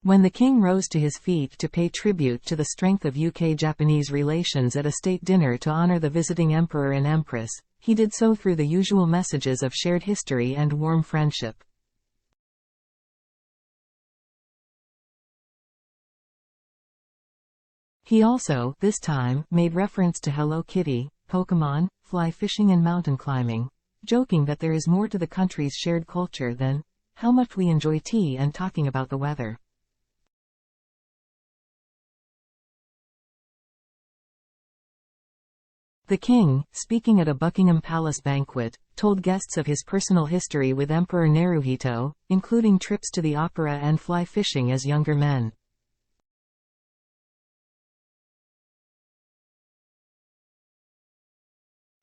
When the king rose to his feet to pay tribute to the strength of UK-Japanese relations at a state dinner to honor the visiting emperor and empress, he did so through the usual messages of shared history and warm friendship. He also, this time, made reference to Hello Kitty, Pokémon, fly fishing and mountain climbing, joking that there is more to the country's shared culture than how much we enjoy tea and talking about the weather. The king, speaking at a Buckingham Palace banquet, told guests of his personal history with Emperor Naruhito, including trips to the opera and fly fishing as younger men.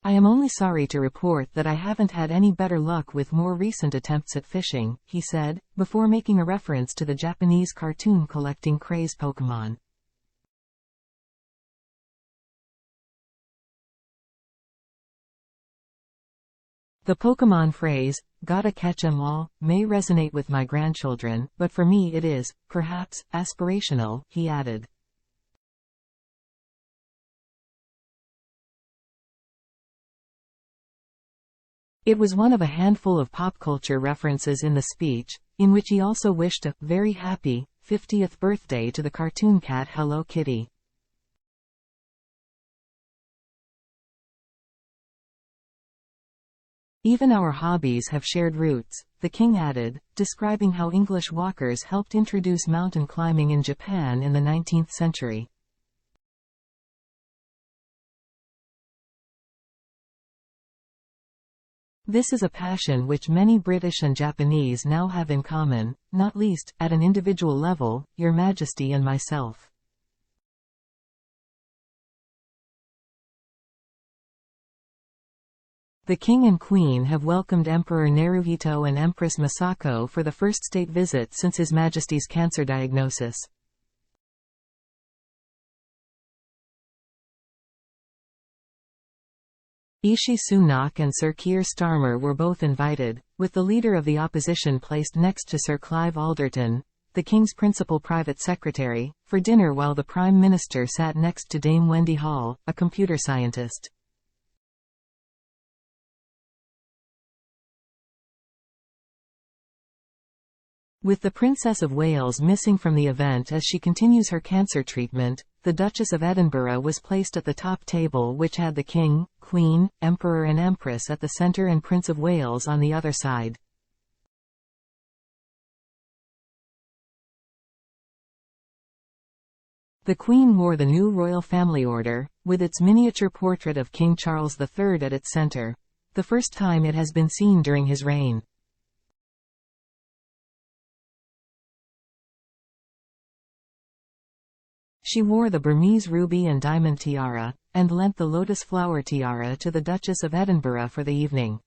I am only sorry to report that I haven't had any better luck with more recent attempts at fishing, he said, before making a reference to the Japanese cartoon collecting craze Pokémon. The Pokémon phrase, "gotta catch 'em all," may resonate with my grandchildren, but for me it is, perhaps, aspirational, he added. It was one of a handful of pop culture references in the speech, in which he also wished a very happy 50th birthday to the cartoon cat Hello Kitty. Even our hobbies have shared roots, the king added, describing how English walkers helped introduce mountain climbing in Japan in the 19th century. This is a passion which many British and Japanese now have in common, not least, at an individual level, Your Majesty and myself. The King and Queen have welcomed Emperor Naruhito and Empress Masako for the first state visit since His Majesty's cancer diagnosis. Rishi Sunak and Sir Keir Starmer were both invited, with the leader of the opposition placed next to Sir Clive Alderton, the King's principal private secretary, for dinner while the Prime Minister sat next to Dame Wendy Hall, a computer scientist. With the Princess of Wales missing from the event as she continues her cancer treatment, the Duchess of Edinburgh was placed at the top table, which had the King, Queen, Emperor and Empress at the centre and Prince of Wales on the other side. The Queen wore the new Royal Family Order, with its miniature portrait of King Charles III at its centre, the first time it has been seen during his reign. She wore the Burmese ruby and diamond tiara, and lent the lotus flower tiara to the Duchess of Edinburgh for the evening.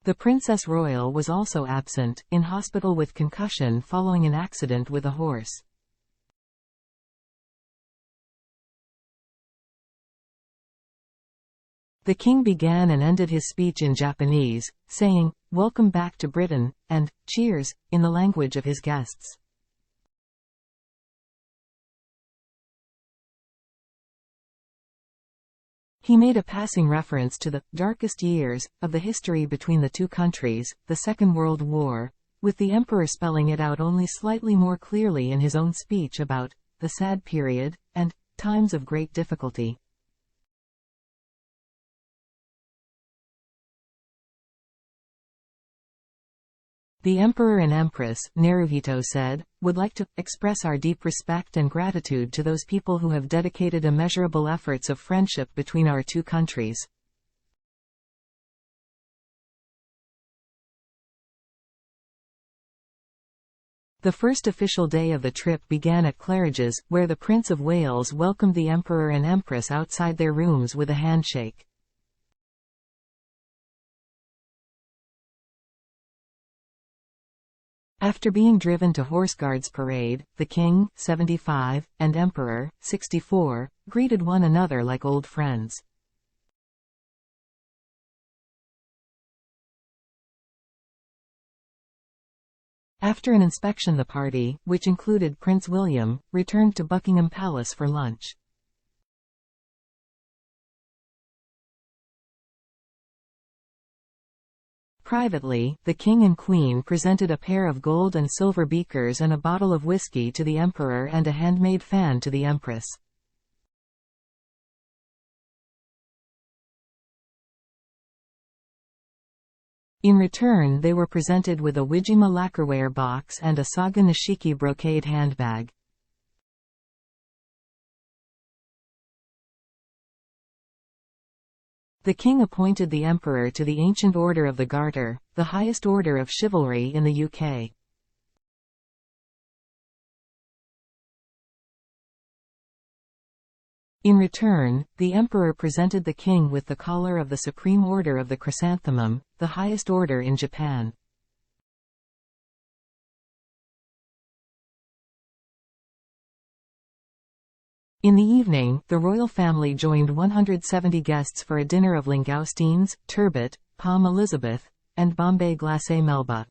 The Princess Royal was also absent, in hospital with concussion following an accident with a horse. The king began and ended his speech in Japanese, saying, "Welcome back to Britain," and "Cheers," in the language of his guests. He made a passing reference to the darkest years of the history between the two countries, the Second World War, with the emperor spelling it out only slightly more clearly in his own speech about the sad period and times of great difficulty. The Emperor and Empress, Naruhito said, would like to express our deep respect and gratitude to those people who have dedicated immeasurable efforts of friendship between our two countries. The first official day of the trip began at Claridge's, where the Prince of Wales welcomed the Emperor and Empress outside their rooms with a handshake. After being driven to Horse Guards Parade, the King, 75, and Emperor, 64, greeted one another like old friends. After an inspection, the party, which included Prince William, returned to Buckingham Palace for lunch. Privately, the King and Queen presented a pair of gold and silver beakers and a bottle of whiskey to the Emperor and a handmade fan to the Empress. In return, they were presented with a Wijima lacquerware box and a Saga Nishiki brocade handbag. The king appointed the emperor to the Ancient Order of the Garter, the highest order of chivalry in the UK. In return, the emperor presented the king with the collar of the Supreme Order of the Chrysanthemum, the highest order in Japan. In the evening, the royal family joined 170 guests for a dinner of langoustines, turbot, Palm Elizabeth, and Bombay glacé Melba.